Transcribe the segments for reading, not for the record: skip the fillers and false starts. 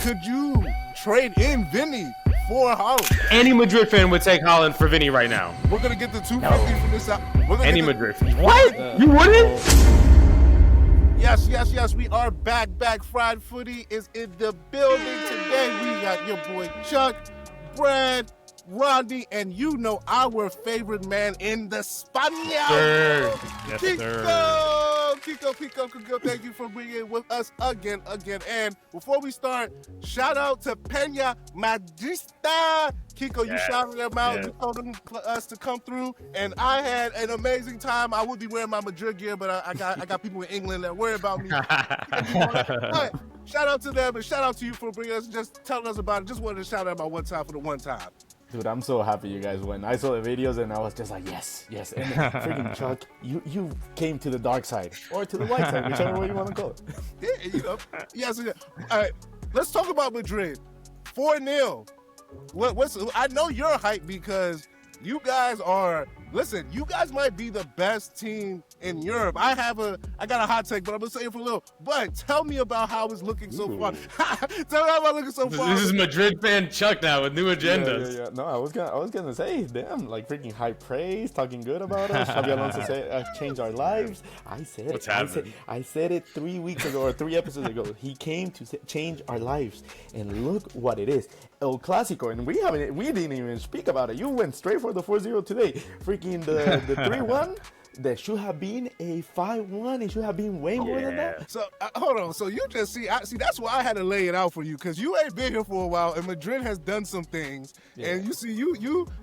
could you trade in Vini for Haaland? Any Madrid fan would take Haaland for Vini right now. We're gonna get the 250 from this out. Any Madrid fan. What? You wouldn't? Yes. We are back. Fried Footie is in the building today. We got your boy Chuck, Brad, Rodney, and you know our favorite man in the Spaniel. Sir. Yes, Kiko. sir. Kiko, thank you for being here with us again. And before we start, shout out to Peña Madridista. Kiko, you shouted them out. You told them us to come through, and I had an amazing time. I would be wearing my Madrid gear, but I got people in England that worry about me. But shout out to them, and shout out to you for bringing us, just telling us about it. Just wanted to shout out about one time for the one time. Dude, I'm so happy you guys went. I saw the videos and I was just like, yes. And freaking Chuck, you came to the dark side or to the white side, whichever way you want to call it. Yeah, Yes. All right, let's talk about Madrid. 4-0. I know you're hyped because you guys are. Listen, you guys might be the best team in Europe. I got a hot take, but I'm gonna say it for a little. But tell me about how it's looking so far. Tell me how it's looking so far. This is Madrid fan Chuck now with new agendas. Yeah. No, I was gonna say, damn, like freaking high praise, talking good about us. Xabi Alonso said, changed our lives. I said it. What's happening? I said it 3 weeks ago or 3 episodes ago. He came to change our lives, and look what it is. El Clásico, and we didn't even speak about it. You went straight for the 4-0 today. Freaking the 3-1. That should have been a 5-1. It should have been way more than that. So hold on. So you just see. That's why I had to lay it out for you, because you ain't been here for a while, and Madrid has done some things, and you see, you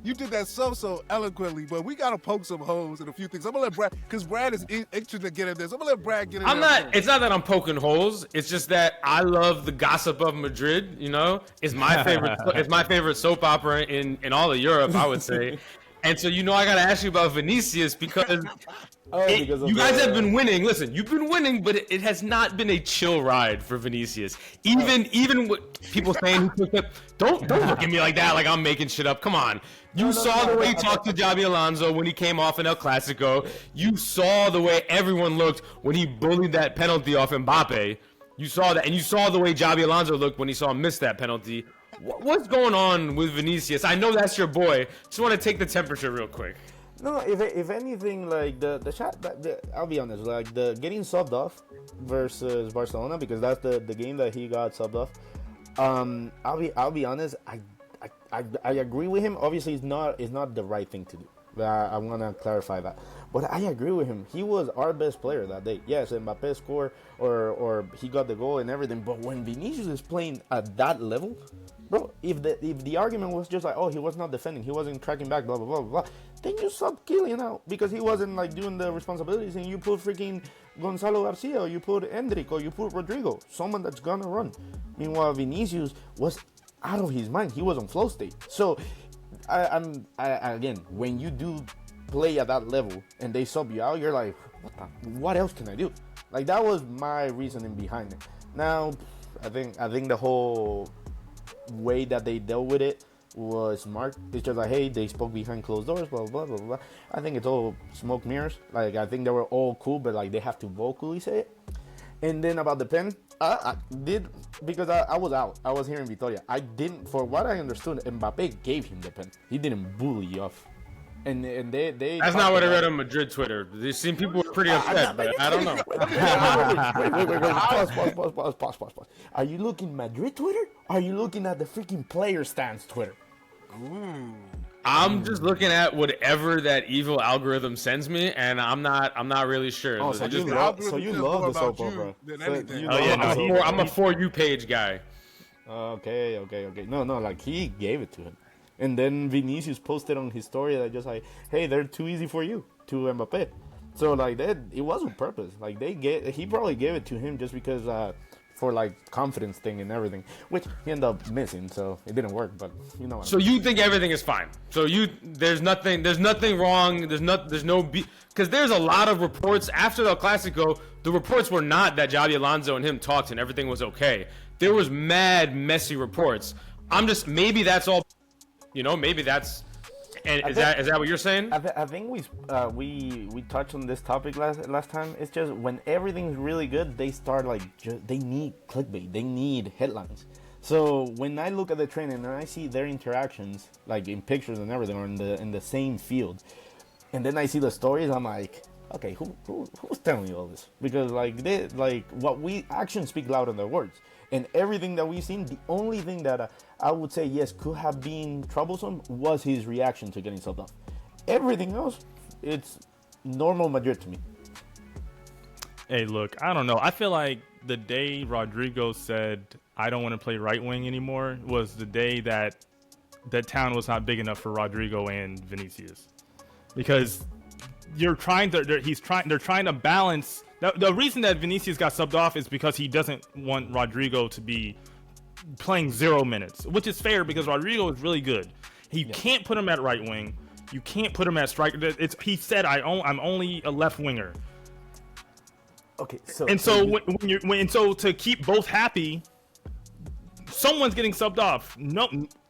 did that so eloquently. But we gotta poke some holes in a few things. I'm gonna let Brad, because Brad is itching to get in this. I'm gonna let Brad get in. It's not that I'm poking holes. It's just that I love the gossip of Madrid. You know, it's my favorite. It's my favorite soap opera in all of Europe, I would say. And so, I got to ask you about Vinícius because you guys have been winning. Listen, you've been winning, but it has not been a chill ride for Vinícius. Even with people saying he took it. Don't look at me like that, like I'm making shit up. Come on. You saw the way he talked to Xabi Alonso when he came off in El Clásico. You saw the way everyone looked when he bullied that penalty off Mbappé. You saw that, and you saw the way Xabi Alonso looked when he saw him miss that penalty. What's going on with Vinícius? I know that's your boy. Just want to take the temperature real quick. No, if anything, like the shot, I'll be honest, like the getting subbed off versus Barcelona, because that's the game that he got subbed off. I'll be honest. I agree with him. Obviously, it's not the right thing to do. I want to clarify that. But I agree with him. He was our best player that day. Yes, Mbappé scored or he got the goal and everything. But when Vinícius is playing at that level, bro, if the argument was just like, oh, he was not defending, he wasn't tracking back, blah, blah, blah, blah, then you sub Kylian out because he wasn't like doing the responsibilities, and you put freaking Gonzalo Garcia, or you put Endrick, or you put Rodrygo, someone that's gonna run. Meanwhile, Vinícius was out of his mind. He was on flow state. So, again, when you do play at that level and they sub you out, you're like, what else can I do? Like, that was my reasoning behind it. Now, I think the whole way that they dealt with it was smart. It's just like, hey, they spoke behind closed doors, blah, blah, blah, blah. I think it's all smoke mirrors. Like, I think they were all cool, but like they have to vocally say it. And then about the pen, I did, because I was out. I was here in Vitoria. I didn't, for what I understood, Mbappé gave him the pen. He didn't bully off. And they That's not what I read on Madrid Twitter. They seem people were pretty upset, but I don't know. Wait. Pause. Are you looking Madrid Twitter? Are you looking at the freaking player stance Twitter? Ooh. I'm just looking at whatever that evil algorithm sends me, and I'm not really sure. Oh, so you love the soap opera. I'm a For You page guy. Okay. No, like he gave it to him. And then Vinícius posted on his story that just like, hey, they're too easy for you, to Mbappé. So like that, it was on purpose. Like he probably gave it to him just because for like confidence thing and everything, which he ended up missing, so it didn't work. But you know. So you think everything is fine? So there's nothing wrong. There's no because there's a lot of reports after the Clásico. The reports were not that Xabi Alonso and him talked and everything was okay. There was mad messy reports. Maybe that's all. Maybe that's. And is that what you're saying? I think we touched on this topic last time. It's just when everything's really good, they start they need clickbait, they need headlines. So when I look at the training and I see their interactions, like in pictures and everything, or in the same field, and then I see the stories, I'm like, okay, who's telling you all this? Because what we actions speak louder than words, and everything that we've seen, the only thing that I would say yes could have been troublesome was his reaction to getting subbed off. Everything else, it's normal Madrid to me. Hey, look, I don't know. I feel like the day Rodrygo said, I don't want to play right wing anymore, was the day that the town was not big enough for Rodrygo and Vinícius. Because they're trying to balance. The reason that Vinícius got subbed off is because he doesn't want Rodrygo to be playing 0 minutes, which is fair because Rodrygo is really good. He can't put him at right wing. You can't put him at striker. He said, I'm only a left winger. Okay, so to keep both happy, someone's getting subbed off. No,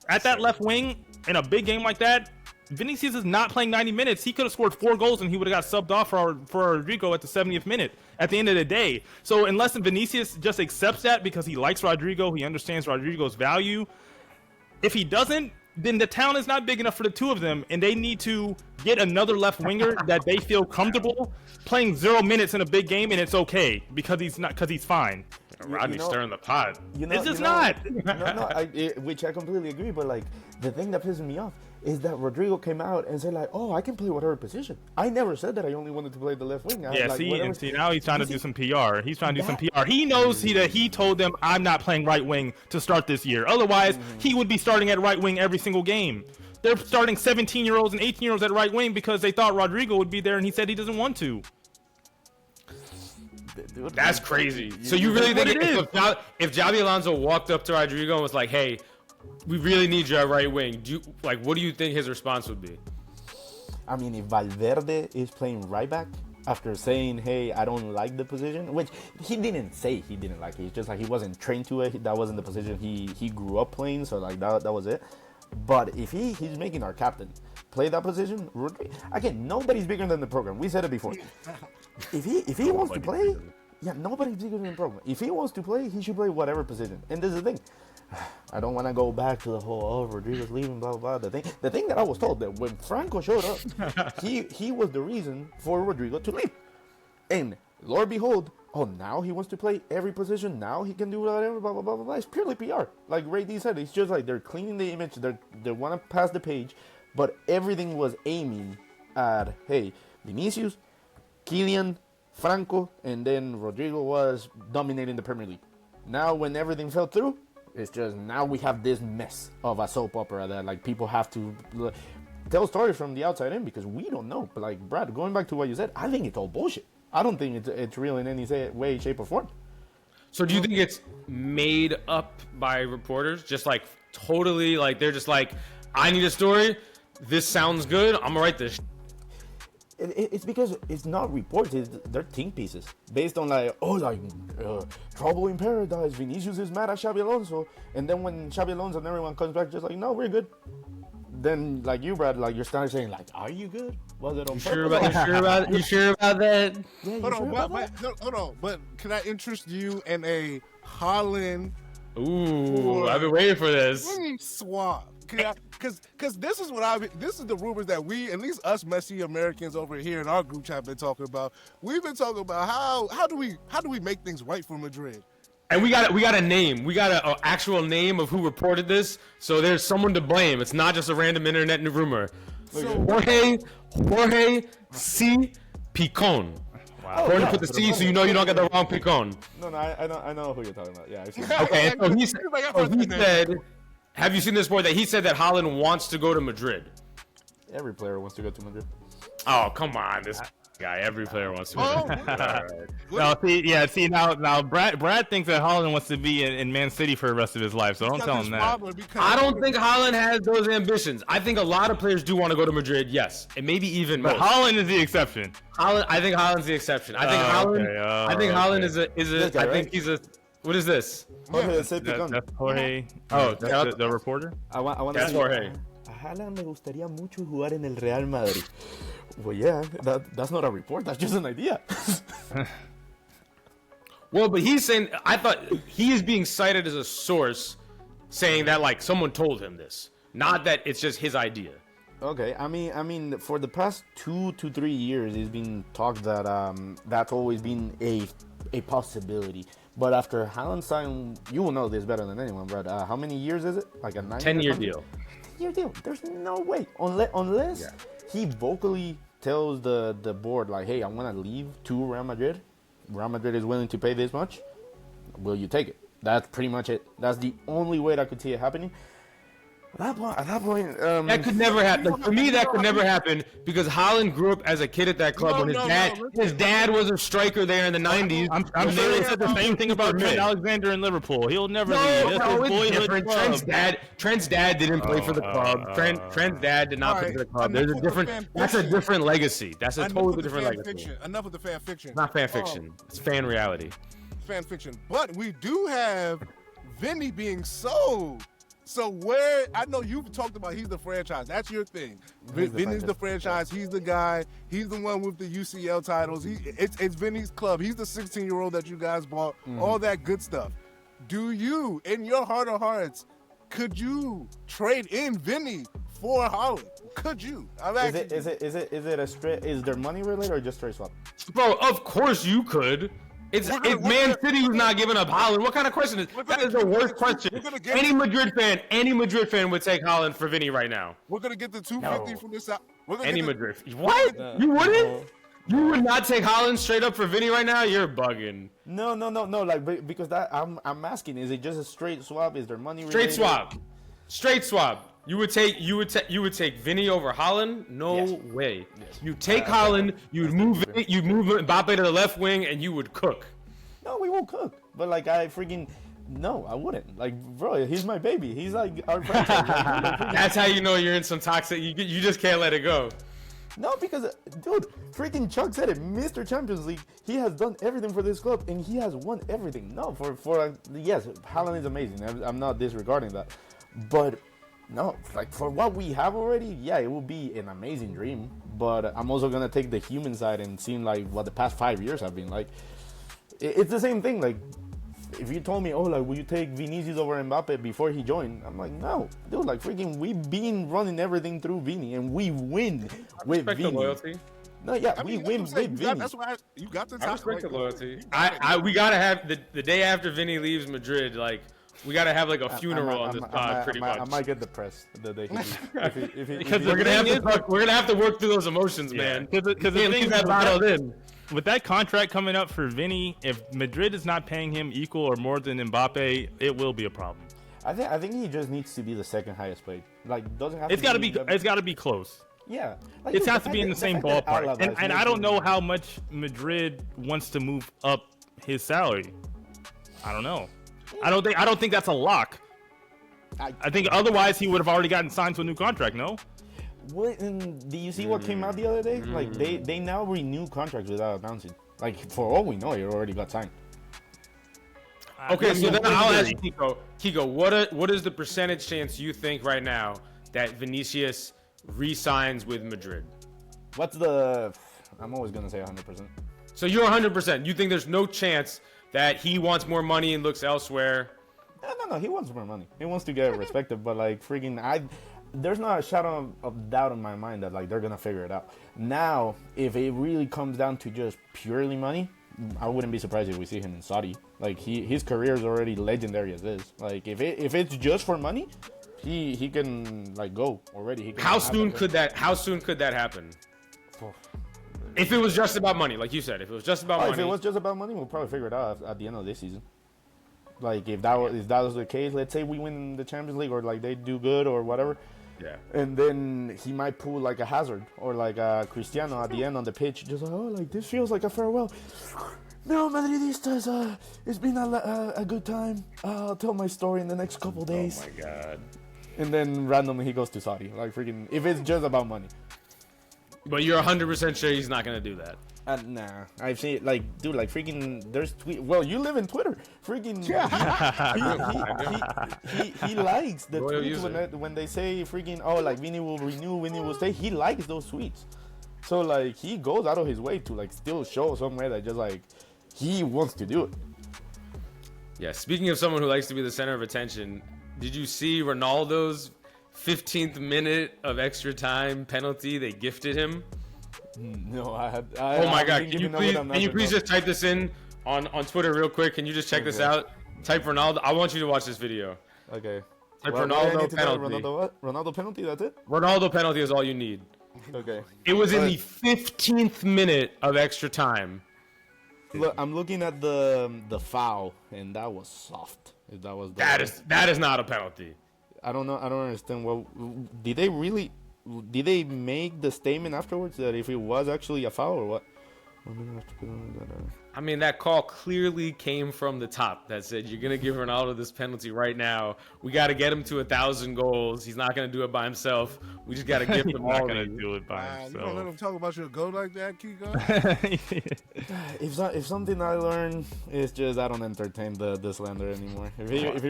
at that left wing in a big game like that, Vinícius is not playing 90 minutes. He could have scored 4 goals and he would have got subbed off for Rodrygo at the 70th minute at the end of the day. So unless Vinícius just accepts that because he likes Rodrygo, he understands Rodrygo's value. If he doesn't, then the town is not big enough for the two of them, and they need to get another left winger that they feel comfortable playing 0 minutes in a big game, and it's okay because he's fine. Rodney's stirring the pot. It's just not. Which I completely agree. But like the thing that pisses me off is that Rodrygo came out and said like, "Oh, I can play whatever position." I never said that I only wanted to play the left wing. See, now he's trying to do some PR. He's trying to do some PR. He knows that he told them, "I'm not playing right wing to start this year." Otherwise, he would be starting at right wing every single game. They're starting 17-year-olds and 18-year-olds at right wing because they thought Rodrygo would be there, and he said he doesn't want to. That's crazy. So you really think if Xabi Alonso walked up to Rodrygo and was like, "Hey, we really need you at right wing," what do you think his response would be? I mean, if Valverde is playing right back after saying, "Hey, I don't like the position," which he didn't say he didn't like it. It's just like he wasn't trained to it. That wasn't the position he grew up playing. So like that was it. But if he's making our captain play that position, again, nobody's bigger than the program. We said it before. If he wants to play, nobody's bigger than the program. If he wants to play, he should play whatever position. And this is the thing. I don't want to go back to the whole Rodrygo's leaving, blah blah blah. The thing that I was told that when Franco showed up, he was the reason for Rodrygo to leave. And Lord behold, now he wants to play every position. Now he can do whatever, blah blah blah blah blah. It's purely PR. Like Ray D said, it's just like they're cleaning the image. They want to pass the page, but everything was aiming at Vinícius, Kylian, Franco, and then Rodrygo was dominating the Premier League. Now when everything fell through, it's just now we have this mess of a soap opera that like people have to tell stories from the outside in because we don't know. But like Brad, going back to what you said, I think it's all bullshit. I don't think it's real in any way, shape, or form. So do you think it's made up by reporters? Just like totally like they're just like, I need a story. This sounds good. I'm gonna write this. It's because it's not reports. They're think pieces based on trouble in paradise. Vinícius is mad at Xabi Alonso, and then when Xabi Alonso and everyone comes back, just like, no, we're good. Then like you, Brad, like you're starting saying like, are you good? Was it on purpose? You sure about that? Yeah, hold on. But can I interest you in a Haaland? Ooh, I've been waiting for this. Swap. Because this is this is the rumors that we, at least us messy Americans over here in our group chat, been talking about. We've been talking about how do we make things right for Madrid. And we got a name. We got an actual name of who reported this. So there's someone to blame. It's not just a random internet rumor. So, Jorge C. Picon. Wow. Jorge put the C so you know you don't get the wrong Picon. No, I know who you're talking about. Yeah. Okay. So he said, have you seen this report that he said that Haaland wants to go to Madrid? Every player wants to go to Madrid. Oh, come on, this guy. Every player wants to go to Madrid. See, now Brad thinks that Haaland wants to be in Man City for the rest of his life, so don't tell him that. I don't think Haaland has those ambitions. I think a lot of players do want to go to Madrid, yes, and maybe even but most. Haaland is the exception. I think Haaland's the exception. I think Haaland is a. I think he's a. What is this? That's Jorge. Oh, that's the reporter? That's Jorge. A Haaland me gustaría mucho jugar en el Real Madrid. Well, yeah, that's not a report. That's just an idea. Well, but he's saying, I thought he is being cited as a source saying that like someone told him this, not that it's just his idea. Okay, I mean, for the past 2 to 3 years, it's been talked that that's always been a possibility. But after Haaland signed, you will know this better than anyone, but how many years is it? Like a 10-year deal. 10-year deal. There's no way, unless he vocally tells the board like, hey, I want to leave to Real Madrid. Real Madrid is willing to pay this much. Will you take it? That's pretty much it. That's the only way that I could see it happening. At that point, that could never happen. Like, for me, that could never happen because Haaland grew up as a kid at that club when his dad was a striker there in the 90s. I'm sure they said the same thing about Trent Alexander in Liverpool. He'll never leave. It's different. Trent's dad didn't play for the club. Trent's dad did not play for the club. There's a different. That's a different legacy. That's a totally different legacy. Enough of the fan fiction. Not fan fiction. It's fan reality. Fan fiction. But we do have Vini being sold. So where I know you've talked about, he's the franchise. That's your thing. Vinny's the franchise. He's the guy. He's the one with the UCL titles. It's Vinny's club. He's the 16-year-old that you guys bought. All that good stuff. Do you, in your heart of hearts, could you trade in Vini for Haaland? Could you? Is it a straight? Is there money related or just straight swap? Bro, of course you could. If Man City was not giving up Haaland, what kind of question is that? Is the worst question. Any Madrid fan would take Haaland for Vini right now. We're gonna get the 250 from this out. Any Madrid. What? You wouldn't? You would not take Haaland straight up for Vini right now? You're bugging. No. Like because that I'm asking, is it just a straight swap? Is there money related? Straight swap. You would take Vini over Haaland? No way. Yes. You take Haaland, you'd move Mbappé to the left wing, and you would cook. No, we won't cook. But like I wouldn't. Like, bro, he's my baby. He's like our franchise. That's how you know you're in some toxic. You just can't let it go. No, because dude, freaking Chuck said it. Mr. Champions League. He has done everything for this club, and he has won everything. No, yes, Haaland is amazing. I'm not disregarding that, but. No, like for what we have already, yeah, it will be an amazing dream. But I'm also gonna take the human side and see like what the past 5 years have been like. It's the same thing. Like, if you told me, oh, like, will you take Vinícius over Mbappé before he joined? I'm like, no, dude. Like, freaking, we've been running everything through Vini, and we win with Vini. The loyalty. No, yeah, we win with Vini. That's why you got the top. I respect the loyalty. We gotta have the day after Vini leaves Madrid, like. We gotta have like a funeral on this pod, pretty much. I might get depressed the day because we're gonna have to work through those emotions, man. Because the thing that bottled in with that contract coming up for Vini, if Madrid is not paying him equal or more than Mbappe, it will be a problem. I think he just needs to be the second highest paid. Like, doesn't have. It's gotta be close. Yeah, like, it has to be in the same ballpark. And I don't know how much Madrid wants to move up his salary. I don't know. I don't think that's a lock. I think otherwise he would have already gotten signed to a new contract. No. What? And do you see what came out the other day? Like they now renew contracts without announcing. Like for all we know, he already got signed. Okay, so then I'll ask you, Kiko, what is the percentage chance you think right now that Vinícius re-signs with Madrid? I'm always gonna say 100%. So you're 100%. You think there's no chance that he wants more money and looks elsewhere? No. He wants more money. He wants to get respected, but like freaking, there's not a shadow of doubt in my mind that like they're gonna figure it out. Now, if it really comes down to just purely money, I wouldn't be surprised if we see him in Saudi. Like his career is already legendary as is. Like if it's just for money, he can like go already. How soon could that happen? If it was just about money, like you said, if it was just about money. If it was just about money, we'll probably figure it out at the end of this season. Like if that was the case, let's say we win the Champions League or like they do good or whatever. Yeah. And then he might pull like a Hazard or like a Cristiano at the end on the pitch, just like, oh, like this feels like a farewell. No, Madridistas, it's been a good time. I'll tell my story in the next couple days. Oh my god. And then randomly he goes to Saudi, like freaking. If it's just about money. But you're 100% sure he's not gonna do that. Nah, I've seen it, like, dude, like, freaking, there's tweet. Well, you live in Twitter, freaking. He likes the tweets when they say freaking, oh, like, Vini will renew, Vini will stay. He likes those tweets, so like, he goes out of his way to like still show somewhere that just like he wants to do it. Yeah. Speaking of someone who likes to be the center of attention, Did you see Ronaldo's 15th minute of extra time penalty they gifted him? No, Oh my God! Can you please just type this in on Twitter real quick? Can you just check this out? Type Ronaldo. I want you to watch this video. Okay. Type Ronaldo penalty. Ronaldo what? Ronaldo penalty. That's it. Ronaldo penalty is all you need. Okay. It was in the 15th minute of extra time. Look, I'm looking at the foul, and that was soft. If that was that is not a penalty. I don't know. I don't understand. What did they really? Did they make the statement afterwards that if it was actually a foul or what? I mean, that call clearly came from the top that said, you're going to give Ronaldo this penalty right now. We got to get him to 1,000 goals. He's not going to do it by himself. We just got to give him all going to do it by himself. You don't let him talk about your goal like that, Kiko? If something I learned is just I don't entertain the slander anymore. If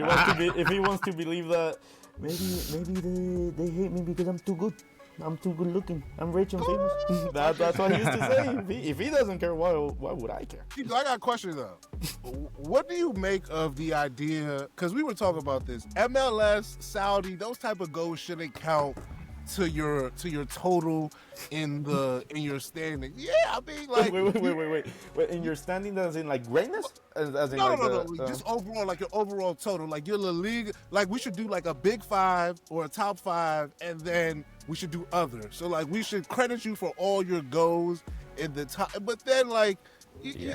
he wants to believe that maybe they hate me because I'm too good. I'm too good looking. I'm rich and famous. That's what he used to say. If he doesn't care, why would I care? I got a question though. What do you make of the idea? Because we were talking about this. MLS, Saudi, those type of goals shouldn't count to your total in your standing. Yeah, I mean like. Wait. In your standing, as in like greatness? As in no. Just overall, like your overall total, like your La Liga. Like we should do like a big 5 or a top 5, and then we should do other. So like we should credit you for all your goals in the top, but then like. You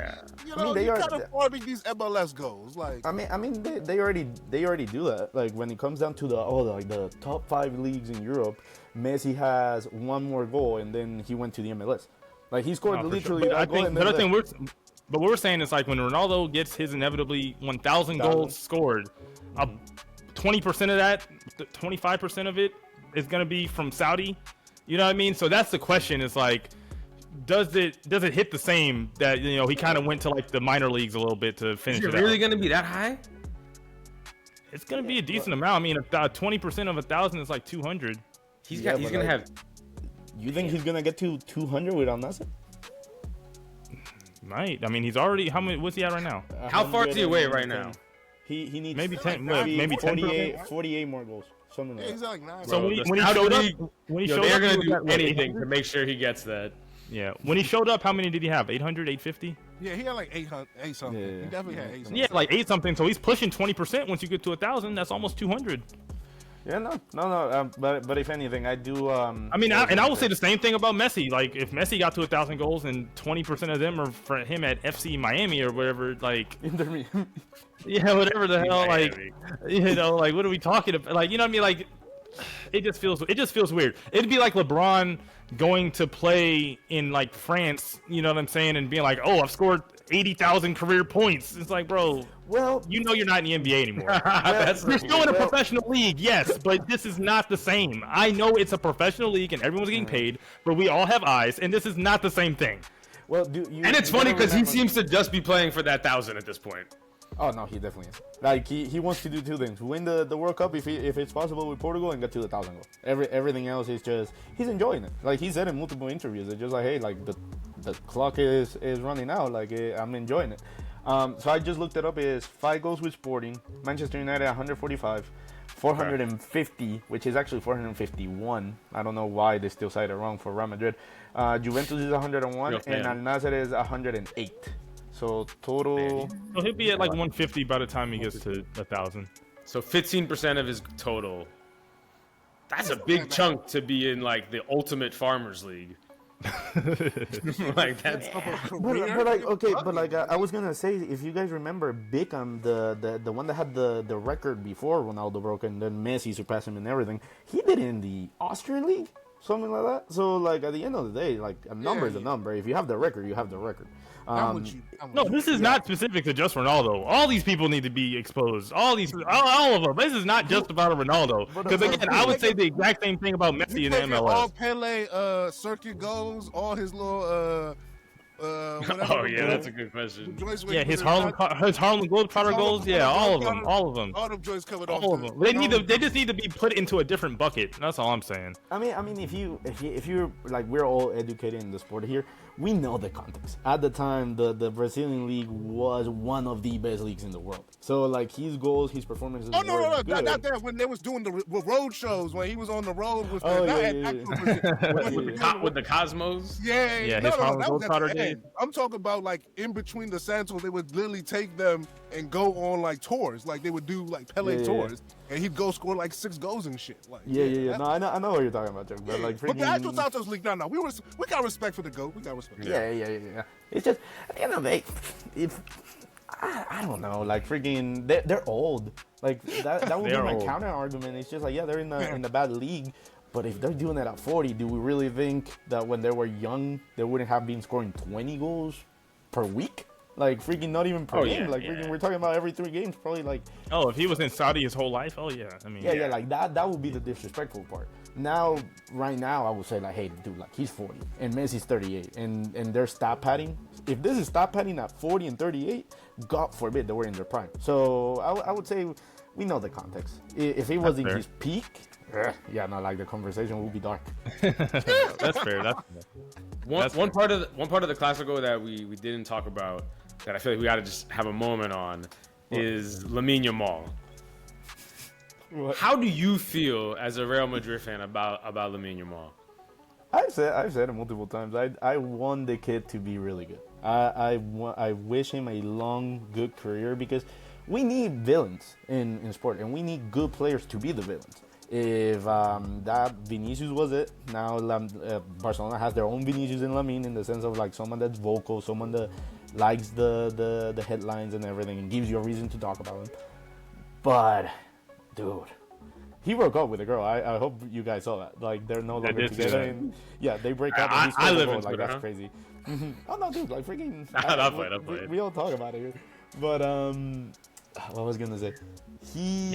know, you're kind of farming these MLS goals. Like, I mean, they already do that. Like when it comes down to the top 5 leagues in Europe, Messi has one more goal, and then he went to the MLS. Like he scored literally that goal. But what we're saying is like when Ronaldo gets his inevitably 1,000 goals scored, 20% of that, 25% of it is gonna be from Saudi. You know what I mean? So that's the question. Is like. Does it hit the same that he kind of went to like the minor leagues a little bit to finish it? Is it really going to be that high? It's going to be a decent amount. I mean, 20% of 1,000 is like 200. He's going to have. You think he's going to get to 200 without nothing? Might. I mean, he's already. How many? What's he at right now? How far does he weigh right now? He needs maybe 10. Maybe 48 more goals. Something like that. He's like 9. So when he showed up, they're going to do anything to make sure he gets that. Yeah, when he showed up, how many did he have? 800, 850? Yeah, he had like 8 something. Yeah. He definitely had 8 something. Yeah, like 8 something. So he's pushing 20%. Once you get to 1,000, that's almost 200. Yeah, no. But if anything, I do. I mean, I will say the same thing about Messi. Like, if Messi got to 1,000 goals and 20% of them are for him at FC Miami or whatever, like. Yeah, whatever the hell, like, like, what are we talking about? Like, you know what I mean? Like, it just feels weird. It'd be like LeBron going to play in like France, you know what I'm saying, and being like, "Oh, I've scored 80,000 career points." It's like, bro, well, you're not in the NBA anymore. You're still in a professional league, yes, but this is not the same. I know it's a professional league and everyone's getting paid, but we all have eyes, and this is not the same thing. Well, and it's funny because he seems to just be playing for that 1,000 at this point. Oh no, he definitely is. Like he wants to do 2 things: win the World Cup if it's possible with Portugal, and get to the 1,000 goals. Everything else is just he's enjoying it. Like he said in multiple interviews, it's just like, hey, like the clock is running out. Like I'm enjoying it. So I just looked it up. Is 5 goals with Sporting, Manchester United 145, 450, which is actually 451. I don't know why they still cite it wrong for Real Madrid. Juventus is 101, and Al Nassr is 108. So total. So he'll be at like 150 by the time he gets to 1,000. So 15% of his total. That's a big chunk to be in like the ultimate farmers league. Like that's. But like okay, but like I was gonna say, if you guys remember Beckham, the one that had the record before Ronaldo broke, and then Messi surpassed him and everything, he did it in the Austrian league, something like that. So like at the end of the day, like a number is a number. If you have the record, you have the record. No, this is not specific to just Ronaldo. All these people need to be exposed. All of them. This is not just about Ronaldo. Because again, I would say the exact same thing about Messi in the MLS. All Pele circuit goals, all his little Oh yeah, that's a good question. Yeah, his Harlem Globetrotter goals. Yeah, all of them. All them joints coming off. All of them. They just need to be put into a different bucket. That's all I'm saying. I mean, if you're like, we're all educated in the sport here. We know the context. At the time, the Brazilian league was one of the best leagues in the world. So like his goals, his performances. Oh no, not that. When they was doing the road shows, when he was on the road with with the Cosmos. Yeah. His Harlem Globetrotter days. I'm talking about like in between the Santos, they would literally take them and go on like tours. Like they would do like Pele tours, and he'd go score like 6 goals and shit. Like No, I know what you're talking about, Chuck. But like, but the actual Santos league, no, we got respect for the GOAT. We got respect. Yeah. It's just, at the end of the day, I don't know, like freaking, they're old. Like that would be my counter argument. It's just like, they're in the bad league, but if they're doing that at 40, do we really think that when they were young, they wouldn't have been scoring 20 goals per week? Like freaking not even per game. Freaking, we're talking about every 3 games, probably like. Oh, if he was in Saudi his whole life, I mean. Yeah, like that would be the disrespectful part. Now, right now, I would say like, hey, dude, like he's 40 and Messi's 38, and they're stat padding. If this is stat padding at 40 and 38, God forbid they were in their prime. So I would say we know the context. If it was in his peak, like the conversation would be dark. That's fair. One part of the Clásico that we didn't talk about, that I feel like we got to just have a moment on, is Lamine Yamal. What? How do you feel as a Real Madrid fan about Lamine Yamal? I've said it multiple times. I want the kid to be really good. I wish him a long, good career, because we need villains in sport, and we need good players to be the villains. If that Vinícius was it, now Barcelona has their own Vinícius and Lamine, in the sense of like someone that's vocal, someone that likes the headlines and everything, and gives you a reason to talk about him. But dude, he broke up with a girl. I hope you guys saw that. Like they're no longer together. And, they break up. And I live in like that's crazy. Oh no, dude! Like freaking. I'll play. We all talk about it. But what was I gonna say? He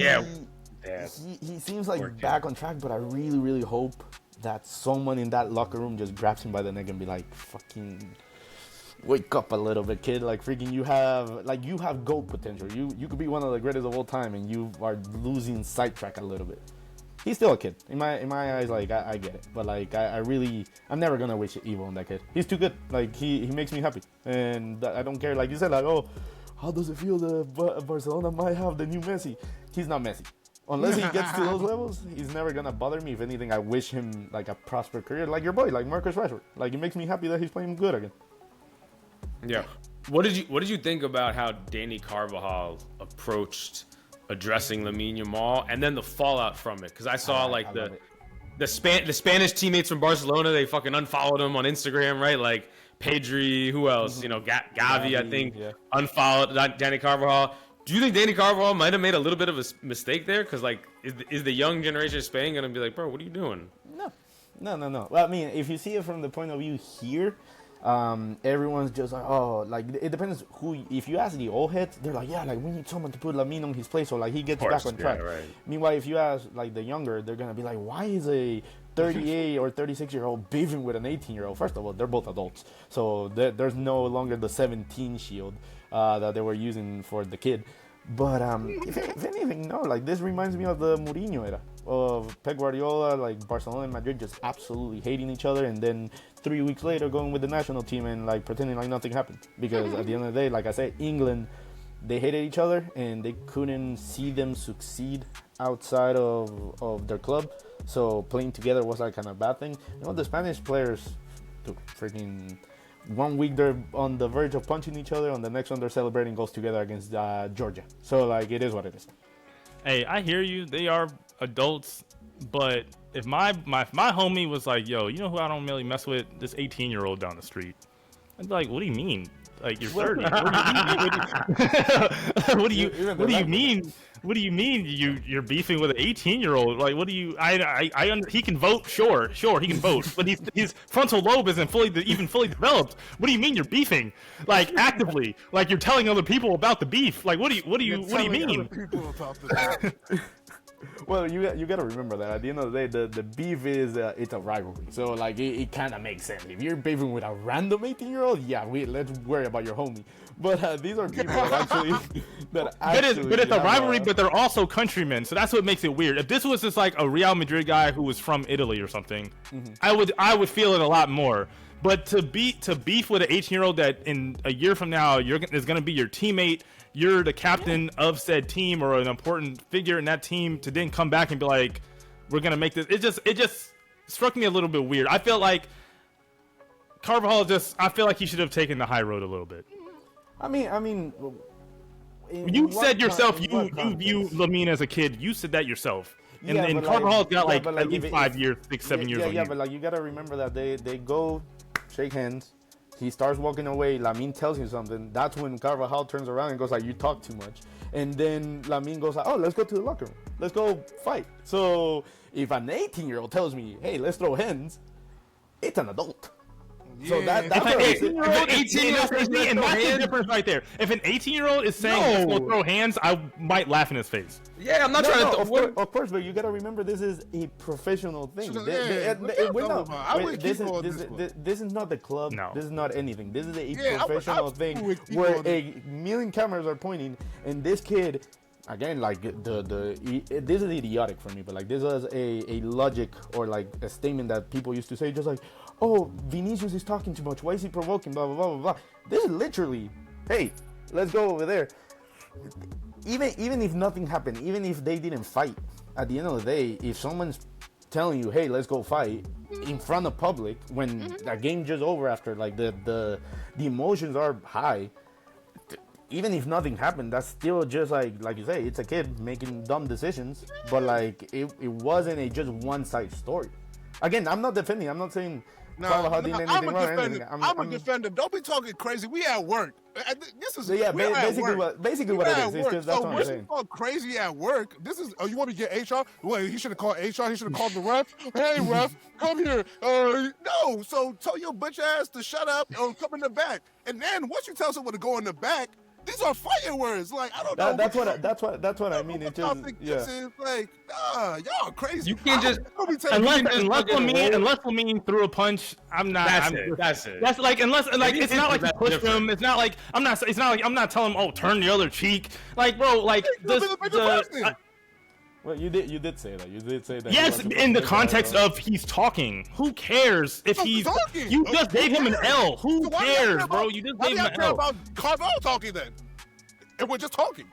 seems like back on track, but I really, really hope that someone in that locker room just grabs him by the neck and be like, fucking wake up a little bit, kid. Like freaking, you have GOAT potential. You could be one of the greatest of all time, and you are losing sidetrack a little bit. He's still a kid in my eyes. Like I get it, but like I'm never gonna wish evil on that kid. He's too good. Like he makes me happy, and I don't care. Like you said, like, oh, how does it feel that Barcelona might have the new Messi? He's not Messi. Unless he gets to those levels, he's never gonna bother me. If anything, I wish him like a prosperous career, like your boy, like Marcus Rashford. Like it makes me happy that he's playing good again. Yeah. What did you think about how Dani Carvajal approached addressing Lamine Yamal, and then the fallout from it? Because I saw the Spanish teammates from Barcelona, they fucking unfollowed him on Instagram, right? Like Pedri, who else? You know, Gavi, I think, unfollowed Dani Carvajal. Do you think Dani Carvajal might have made a little bit of a mistake there? Because like, is the young generation of Spain gonna be like, bro, what are you doing? No. Well, I mean, if you see it from the point of view here, everyone's just like, oh, like it depends who. If you ask the old heads, they're like, yeah, like we need someone to put Lamine on his place, so like he gets back on track. Right. Meanwhile, if you ask like the younger, they're gonna be like, why is a 38 or 36-year-old beefing with an 18-year-old? First of all, they're both adults, so there's no longer the 17 shield that they were using for the kid. But if anything, no, like this reminds me of the Mourinho era of Pep Guardiola, like Barcelona and Madrid just absolutely hating each other, and then 3 weeks later going with the national team and like pretending like nothing happened. Because at the end of the day, like I said, England, they hated each other and they couldn't see them succeed outside of their club. So playing together was like kind of a bad thing. You know, the Spanish players, dude, freaking 1 week they're on the verge of punching each other, on the next one they're celebrating goals together against Georgia. So like it is what it is. Hey, I hear you. They are adults, but if my homie was like, yo, you know who I don't really mess with? This 18-year-old down the street. I'd be like, what do you mean? Like you're 30. What do you mean? What do you mean you're beefing with an 18-year-old? Like, what do you? He can vote, sure, he can vote, but his frontal lobe isn't fully developed. What do you mean you're beefing? Like actively, like you're telling other people about the beef. Like, what do you mean? Well, you gotta remember that at the end of the day, the beef is it's a rivalry. So like it kind of makes sense. If you're beefing with a random 18-year-old, yeah, let's worry about your homie. But these are people that actually but it's a rivalry, but they're also countrymen. So that's what makes it weird. If this was just like a Real Madrid guy who was from Italy or something, I would feel it a lot more. But to beef with an 18-year-old that in a year from now is going to be your teammate, you're the captain of said team or an important figure in that team, to then come back and be like, we're going to make this. It just struck me a little bit weird. I felt like Carvajal I feel like he should have taken the high road a little bit. I mean, you said yourself you view Lamine as a kid. You said that yourself. And Carvajal's got like at least 5 years, 6, 7 years on you. But like you gotta remember that they go shake hands. He starts walking away. Lamine tells him something. That's when Carvajal turns around and goes like, "You talk too much." And then Lamine goes like, "Oh, let's go to the locker room. Let's go fight." So if an 18-year-old tells me, "Hey, let's throw hands," it's an adult. Yeah. So that's If an 18-year-old and that's the difference right there. If an 18-year-old is saying let's go throw hands, I might laugh in his face. Yeah, I'm not trying to. Of course, but you gotta remember this is a professional thing. This is not the club. No. This is not anything. This is a professional thing where a million cameras are pointing, and this kid. Again, like this is idiotic for me, but like this was a logic or like a statement that people used to say, just like, "Oh, Vinícius is talking too much. Why is he provoking?" Blah blah blah blah blah. This is literally, hey, let's go over there. Even if nothing happened, even if they didn't fight, at the end of the day, if someone's telling you, "Hey, let's go fight," in front of public when the game just over after like the emotions are high. Even if nothing happened, that's still just like you say, it's a kid making dumb decisions. But like it wasn't just one-side story. Again, I'm not defending. I'm not saying Carvajal didn't anything wrong. I'm a defender. Don't be talking crazy. We at work. This is basically what it is. It's just, that's what I'm saying. Called crazy at work. This is. Oh, you want me to get HR? Well, he should have called HR. He should have called the ref. Hey, ref, come here. No. So tell your bitch ass to shut up or come in the back. And then once you tell someone to go in the back. These are fighting words. Like I don't know. That's what I mean. It's just this is like, y'all crazy. You can't just unless Lamine threw a punch. I'm not. That's it. That's like unless like it's not like you pushed him. It's not like I'm not. It's not like I'm not telling him, oh, turn the other cheek. Like bro, like well, you did say that. You did say that. Yes, in the context of he's talking. Who cares if he's talking? You just gave him an L. Who cares, bro? You just gave him an L. Why do you care about Carvajal talking then? And we're just talking.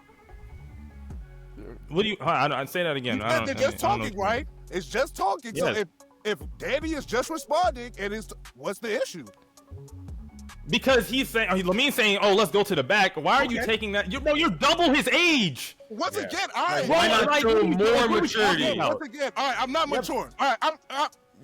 What do you? I'd say that again. They're just talking, right? It's just talking. Yes. So if Danny is just responding, what's the issue? Because he's saying, Lamine's saying, "Oh, let's go to the back." Why are you taking that? You're double his age. Once again, all right. Why not show more maturity? Once again, all right. I'm not mature. All right,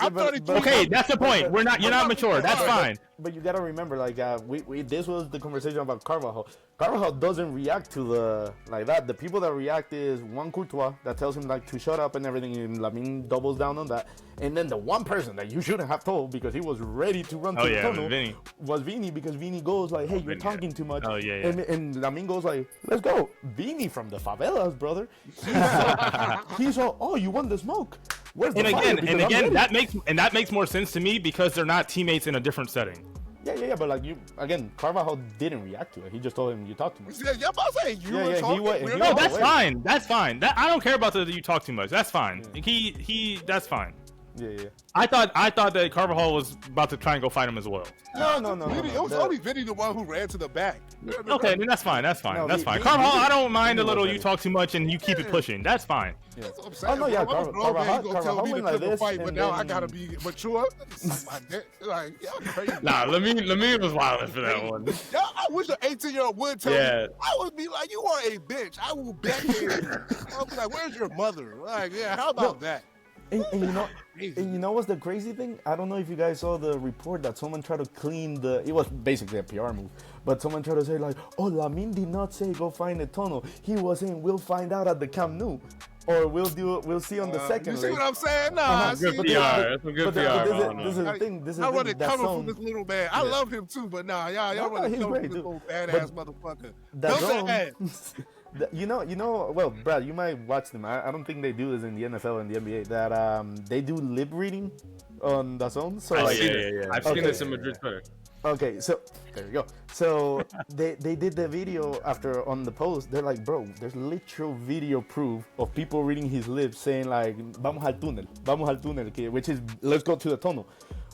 I'm 32. Okay, that's the point. You're not mature. That's fine. But you gotta remember, like, this was the conversation about Carvajal. Carvajal doesn't react to the like that. The people that react is one Courtois that tells him like to shut up and everything, and Lamine doubles down on that. And then the one person that you shouldn't have told because he was ready to run to the tunnel was Vini, because Vini goes like, "Hey, you're talking too much." And Lamine goes like, "Let's go." Vini from the favelas, brother. He's all, "Oh, you want the smoke?" And again, that makes more sense to me because they're not teammates in a different setting. Yeah, but like Carvajal didn't react to it. He just told him you talk too much. Yeah, I'm about to say you were talking. No, that's fine. That's fine. I don't care about the you talk too much. That's fine. Yeah. That's fine. Yeah. I thought that Carvajal was about to try and go fight him as well. No. It was only Vini the one who ran to the back. Okay, then that's fine. That's fine. Carvajal, I don't mind a little you talk too much and you keep it pushing. That's fine. Yeah. That's what I'm saying. Oh no, yeah, Carvajal went like this, fight, but now I gotta be mature. Like, y'all crazy. Nah, Lamine was wild for that one. I wish an 18-year-old would tell me. I would be like, you are a bitch. I will bet you. I'll be like, where's your mother? Like, yeah, how about that? And you know what's the crazy thing? I don't know if you guys saw the report that someone tried to clean it was basically a PR move, but someone tried to say like, "Oh, Lamine did not say go find a tunnel. He was saying we'll find out at the Camp Nou, or we'll see on the second." You see leg. what I'm saying? Nah, good PR. That's some good PR. This is the thing. I run it coming from this little man. I love him too, but nah, y'all run it coming from this little badass motherfucker. Well, Brad, you might watch them. I don't think they do this in the NFL and the NBA. That they do lip reading on the zone. So I've like, seen it. I've seen this in Madrid Twitter. Okay, so there you go. So they did the video after on the post. They're like, bro, there's literal video proof of people reading his lips saying like, vamos al túnel, which is let's go to the tunnel.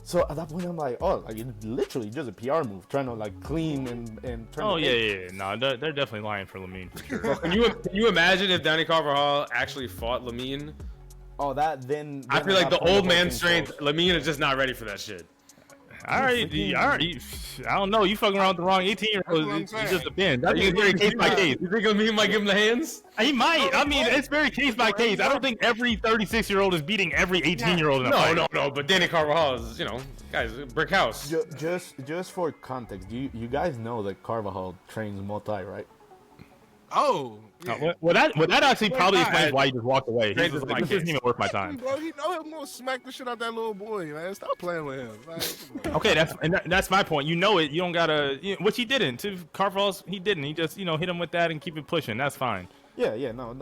So at that point, I'm like, oh, like it's literally just a PR move, trying to like clean and turn. Oh yeah. No, they're definitely lying for Lamine for sure. Can you imagine if Dani Carvajal actually fought Lamine? Oh, then I feel like the old man strength. Lamine is just not ready for that shit. I don't know. You fucking around with the wrong 18-year-old. It just depends. That's very case by case. You think Lamine might give him the hands? He might. I mean, it's very case by case. I don't think every 36-year-old is beating every 18-year-old in a fight. No. But Dani Carvajal is, guys, brick house. Just for context, you guys know that Carvajal trains Muay Thai, right? Oh, yeah. Well, that actually probably explains why he just walked away. He was like, this this isn't even worth my time. Bro, he know him gonna smack the shit out that little boy, man. Stop playing with him. Like, Okay, that's my point. You know it. You don't gotta. Which he didn't. To Carval's, he didn't. He just hit him with that and keep it pushing. That's fine. Yeah, no.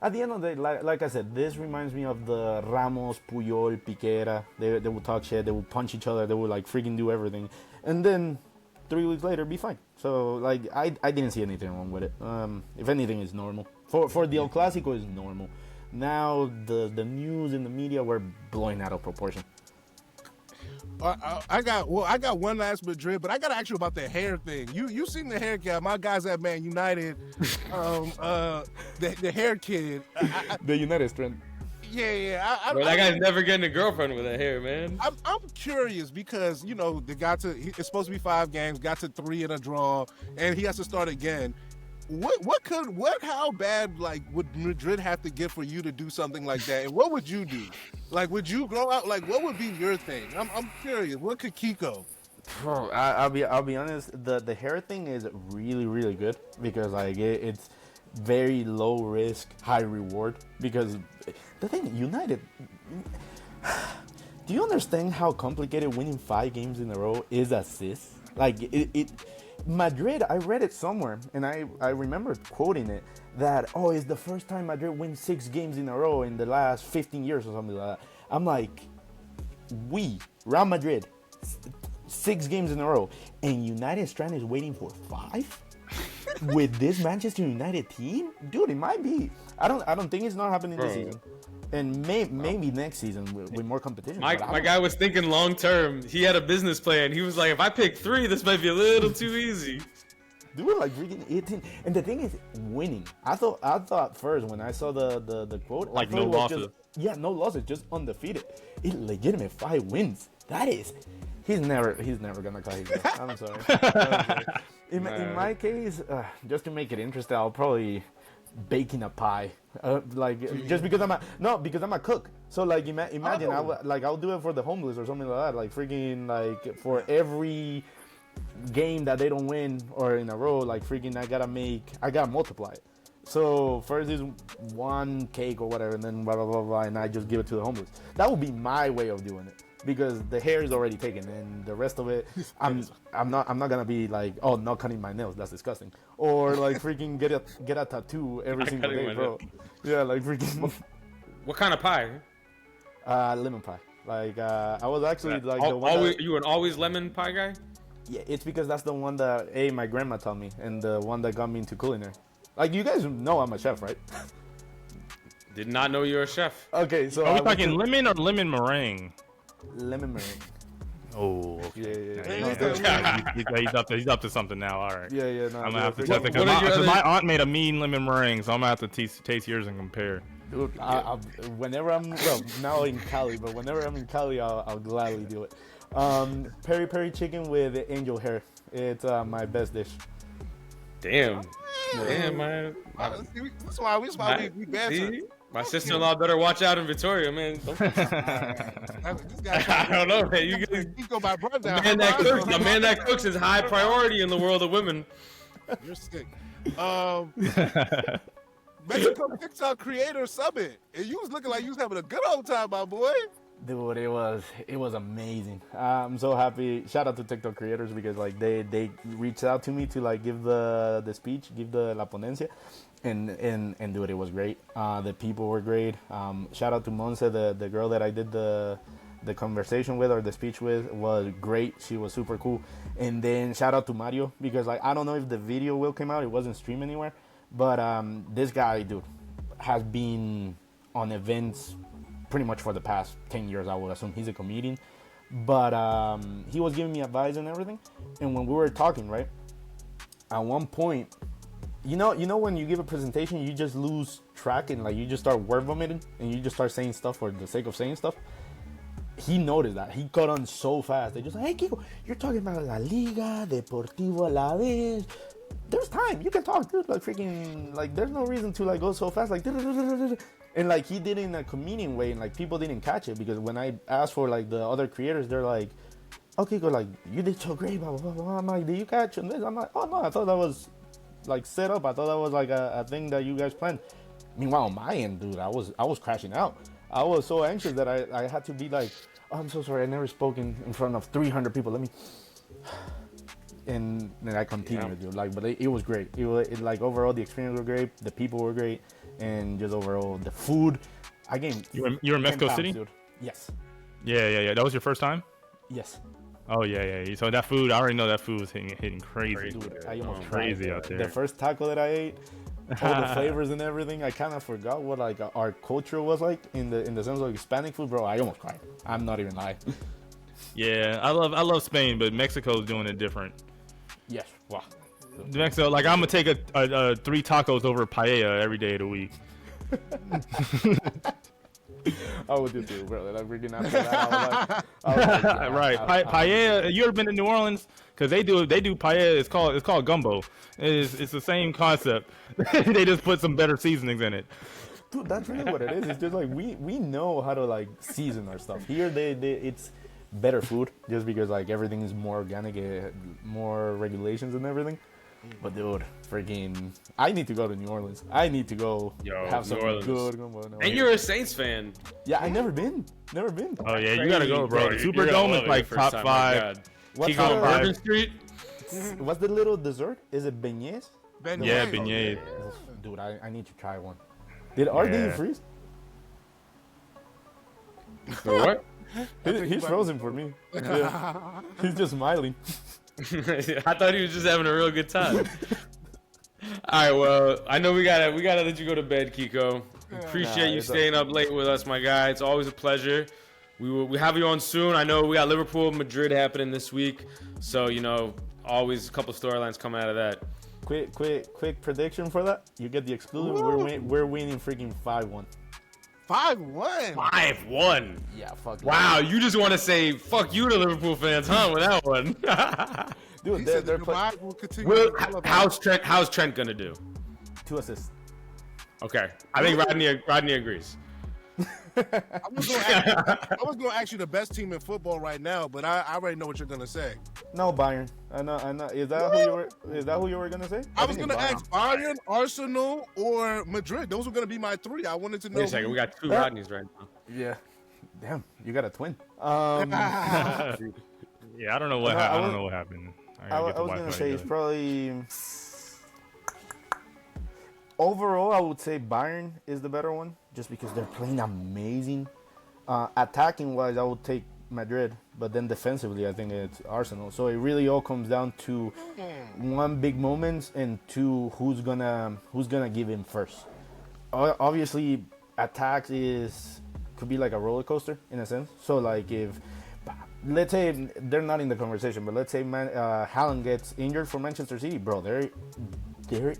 At the end of the day, like I said, this reminds me of the Ramos, Puyol, Piquera. They would talk shit. They would punch each other. They would like freaking do everything, and then 3 weeks later, be fine. So like I didn't see anything wrong with it. If anything, it's normal. For the El Clásico, is normal. Now the news and the media were blowing out of proportion. I got one last Madrid, but I got to ask you about the hair thing. You seen the haircut? My guys at Man United, the hair kid, The United strength. Yeah. Bro, that guy's never getting a girlfriend with that hair, man. I'm curious because they got to. It's supposed to be 5 games, got to 3 in a draw, and he has to start again. How bad would Madrid have to get for you to do something like that? And what would you do? Like, would you grow out? Like, what would be your thing? I'm curious. What could Kiko? Bro, I'll be honest. The hair thing is really, really good because like it's very low risk, high reward. Because the thing, United. Do you understand how complicated winning 5 games in a row is assists? Like it Madrid, I read it somewhere, and I remember quoting it, that, it's the first time Madrid wins 6 games in a row in the last 15 years or something like that. I'm like, Real Madrid, 6 games in a row, and United Strand is waiting for 5? With this Manchester United team? Dude, it might be. I don't think it's not happening this season. And maybe next season with more competition. My guy was thinking long term. He had a business plan. He was like, if I pick 3, this might be a little too easy. Dude, like freaking 18. And the thing is, winning. I thought first when I saw the quote, like no losses. No losses, just undefeated. It's legitimate 5 wins. That is. He's never gonna cut his back. I'm sorry. In my case, just to make it interesting, I'll probably baking a pie, just because I'm a cook. So like imagine I'll do it for the homeless or something like that. Like freaking like for every game that they don't win or in a row, like freaking I gotta multiply it. So first is 1 cake or whatever, and then blah blah blah blah, and I just give it to the homeless. That would be my way of doing it. Because the hair is already taken, and the rest of it, I'm not gonna be like, not cutting my nails. That's disgusting. Or like freaking get a tattoo every single day, bro. Yeah, like freaking. What kind of pie? Lemon pie. Like I was actually like the one. You an always lemon pie guy? Yeah, it's because that's the one that my grandma taught me, and the one that got me into culinary. Like you guys know I'm a chef, right? Did not know you're a chef. Okay, so are we talking lemon or lemon meringue? Lemon meringue. Oh, okay. Yeah. He's up to something now. All right. Yeah. No, I'm gonna have to test it because my aunt made a mean lemon meringue, so I'm gonna have to taste yours and compare. Dude, whenever I'm now in Cali, but whenever I'm in Cali, I'll gladly do it. Peri peri chicken with angel hair. It's my best dish. Damn, man. That's why we banter. My sister-in-law better watch out in Victoria, man. I don't know, man. You go my brother. The man that cooks is high priority in the world of women. You're sick. Mexico TikTok Creator Summit, and you was looking like you was having a good old time, my boy. Dude, it was amazing. I'm so happy. Shout out to TikTok creators because like they reached out to me to like give the speech, give the la ponencia, And dude, it was great. The people were great. Shout out to Monse, the girl that I did the conversation with or the speech with was great. She was super cool. And then shout out to Mario, because like I don't know if the video will come out. It wasn't streamed anywhere, but this guy, dude, has been on events pretty much for the past 10 years. I would assume he's a comedian, but he was giving me advice and everything. And when we were talking, right, at one point, you know when you give a presentation, you just lose track and like you just start word vomiting and you just start saying stuff for the sake of saying stuff. He noticed that. He caught on so fast. They just like, hey Kiko, you're talking about La Liga, Deportivo Alaves. There's time. You can talk, dude. Like freaking, like there's no reason to like go so fast. Like, and like he did it in a comedian way, and like people didn't catch it because when I asked for like the other creators, they're like, okay, go like you did so great, blah blah blah. I'm like, did you catch on this? I'm like, oh no, I thought that was like set up. I thought that was like a thing that you guys planned. Meanwhile, on my end, dude, I was crashing out. I was so anxious that I had to be like, oh, I'm so sorry, I never spoken in front of 300 people. Let me. And then I continued, dude. Like, but it was great. It like overall the experience was great, the people were great, and just overall the food. I gained. You were in Mexico City? Dude. Yes. Yeah. That was your first time? Yes. Oh yeah. So that food, I already know that food was hitting crazy. Dude, I almost crazy cried. out there. The first taco that I ate, all the flavors and everything, I kind of forgot what like our culture was like in the sense of Hispanic food, bro. I almost cried. I'm not even lying. Yeah, I love Spain, but Mexico's doing it different. Yes. Wow. Mexico, like I'm gonna take a 3 tacos over paella every day of the week. I would do too, bro. Like freaking after that, I was like yeah, right. Paella. You ever been to New Orleans? Because they do paella. It's called gumbo. It's the same concept. They just put some better seasonings in it. Dude, that's really what it is. It's just like we know how to like season our stuff. Here it's better food just because like everything is more organic, more regulations and everything. But dude, freaking, I need to go to New Orleans. I need to go have some good gumbo. And you're a Saints fan. Yeah, I never been. Oh yeah, you gotta go, bro. Superdome is like top 5. Kiko on Bourbon Street. What's the little dessert? Is it beignets? Yeah, beignets. Dude, I need to try one. Did RD freeze? What? He's frozen for me. Yeah. He's just smiling. I thought he was just having a real good time. All right, well, I know we gotta let you go to bed, Kiko. Appreciate you staying up late with us, my guy. It's always a pleasure. We have you on soon. I know we got Liverpool, Madrid happening this week, so you know, always a couple storylines coming out of that. Quick prediction for that. You get the exclusive. We're winning freaking 5-1. 5-1. 5-1. Yeah, fuck. Wow, you just want to say fuck you to Liverpool fans, huh? With that one. Dude, they're will continue. How's Trent gonna do? 2 assists. Okay, I think Rodney agrees. I was gonna ask you the best team in football right now, but I already know what you're gonna say. No, Bayern. I know. Is that who you were gonna say? I was gonna ask Bayern, Arsenal, or Madrid. Those were gonna be my 3. I wanted to know. Wait a second, we got 2 Rodneys right now. Yeah. Damn, you got a twin. Yeah, I don't know what happened. I was gonna say it's probably. Overall, I would say Bayern is the better one, just because they're playing amazing. Attacking wise, I would take Madrid, but then defensively, I think it's Arsenal. So it really all comes down to 1, big moments, and 2, who's gonna give in first. Obviously, attacks could be like a roller coaster in a sense. So like if let's say they're not in the conversation, but let's say Haaland gets injured for Manchester City, bro, they're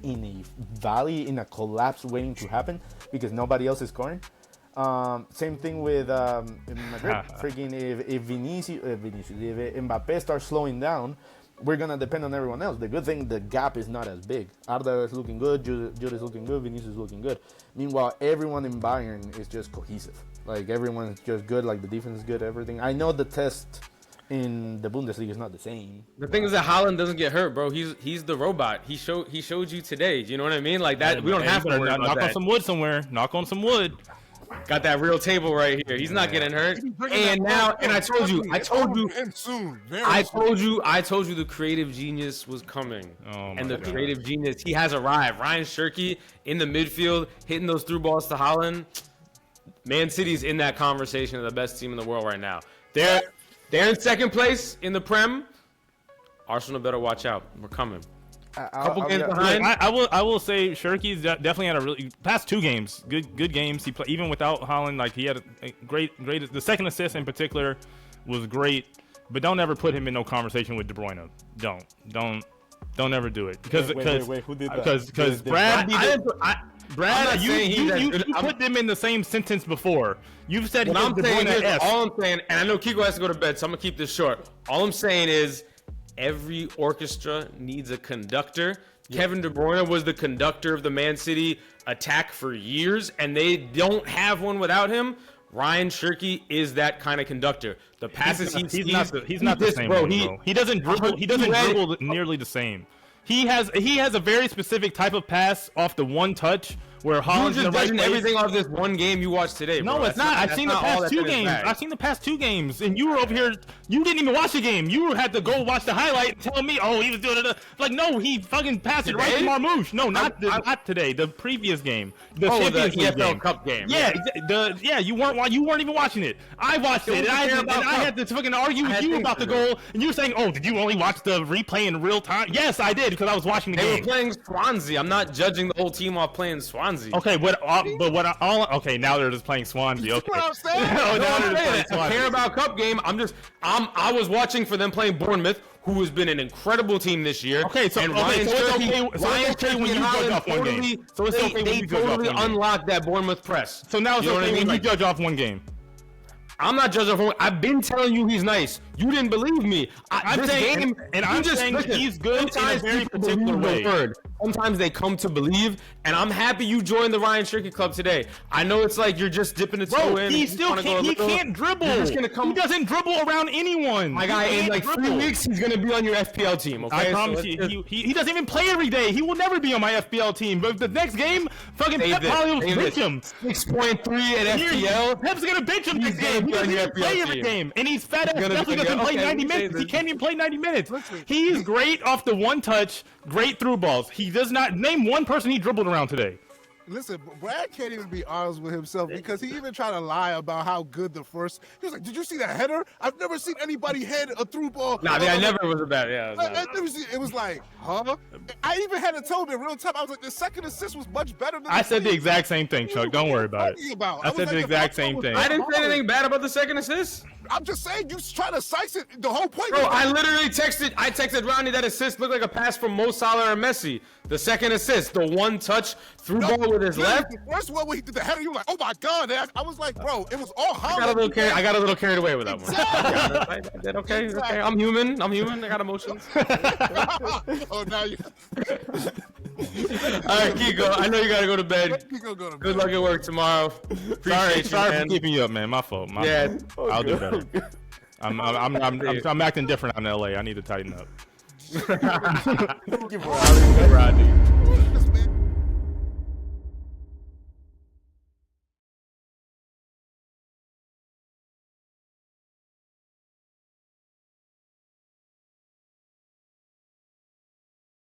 in a valley, in a collapse waiting to happen because nobody else is scoring. Same thing with Madrid. Freaking if Vinícius, if Mbappé starts slowing down, we're gonna depend on everyone else. The good thing, the gap is not as big. Arda is looking good, Jude is looking good, Vinícius is looking good. Meanwhile, everyone in Bayern is just cohesive. Like everyone's just good. Like the defense is good. Everything. I know the test in the Bundesliga is not the same. The thing is that Haaland doesn't get hurt, bro. He's the robot. He showed you today. You know what I mean? Like that. We don't have to worry about knock that. on some wood somewhere. Knock on some wood. Got that real table right here. He's not getting hurt. And now, and I told you, soon. I told you the creative genius was coming. And the creative genius, he has arrived. Ryan Shirky in the midfield, hitting those through balls to Haaland. Man City's in that conversation of the best team in the world right now. They're in second place in the Prem. Arsenal better watch out. We're coming. Couple games behind. I will say Shirky's definitely had a really past 2 games. Good games. He played even without Haaland. Like he had a great. The second assist in particular was great. But don't ever put him in no conversation with De Bruyne. Don't ever do it because wait, who did that? Because Brad, you put them in the same sentence before. You've said what I'm saying is, all I'm saying, and I know Kiko has to go to bed, so I'm gonna keep this short. All I'm saying is, every orchestra needs a conductor. Yeah. Kevin De Bruyne was the conductor of the Man City attack for years, and they don't have one without him. Ryan Shirky is that kind of conductor. The passes he's not the same, bro. He doesn't dribble. He doesn't dribble nearly the same. He has a very specific type of pass off the one touch where Haaland's in the right place. Everything off this one game you watched today, bro. No, it's not. I've seen the past 2 games. I've seen the past 2 games, and you were over here. You didn't even watch the game. You had to go watch the highlight and tell me, oh, he was doing it. Like, no, he fucking passed it right to Marmouche. No, not today. The previous game. The Champions League EFL Cup game. Yeah, you weren't even watching it. I watched it, and I had to fucking argue with you about the goal, and you were saying, oh, did you only watch the replay in real time? Yes, I did, because I was watching the game. They were playing Swansea. I'm not judging the whole team off playing Swansea. Okay, okay, now they're just playing Swansea. Okay. What I'm saying? I care about Cup game. I was watching for them playing Bournemouth, who has been an incredible team this year. Okay, so it's okay when you judge off one game. So it's okay when you judge off one game. Unlocked that Bournemouth press. So now it's okay when you judge off one game. I'm not judging him. I've been telling you he's nice. You didn't believe me. I'm saying he's good in a very particular way. Sometimes they come to believe, and I'm happy you joined the Ryan Shirky Club today. I know it's like you're just dipping a toe in. He still can't. He can't dribble. He doesn't dribble around anyone. My guy, in like 3 weeks, he's gonna be on your FPL team. Okay, I promise you. He doesn't even play every day. He will never be on my FPL team. But the next game, fucking Pep probably will bench him. 6.3 at FPL. Pep's gonna bench him next game. He doesn't even play every game, and he's fed up. Definitely doesn't play 90 minutes. He can't even play 90 minutes. He's great off the one touch. Great through balls. He does not name one person he dribbled around today. Listen, Brad can't even be honest with himself because he even tried to lie about how good the first. He was like, "Did you see that header? I've never seen anybody head a through ball." Nah, I never was about. Yeah, it was like, huh? I even had to tell him in real time. I was like, the second assist was much better than. I said the exact same thing, Chuck. Don't worry about it. I said the exact same thing. I didn't say anything bad about the second assist. I'm just saying you try to size it. The whole point. Bro, I literally texted Ronnie that assist looked like a pass from Mo Salah or Messi. The second assist, the one touch through ball with his left. The first one when he did the header, you were like, oh my God. I was like, bro, it was all Haaland. I got a little carried away with that one. I did okay. I'm human. I got emotions. Oh, now you. All right, Kiko, I know you got to go to bed. Good luck at work tomorrow. Sorry for keeping you up, man. My fault. I'll do better. I'm acting different out in LA. I need to tighten up. Thank you for having me, Rodney.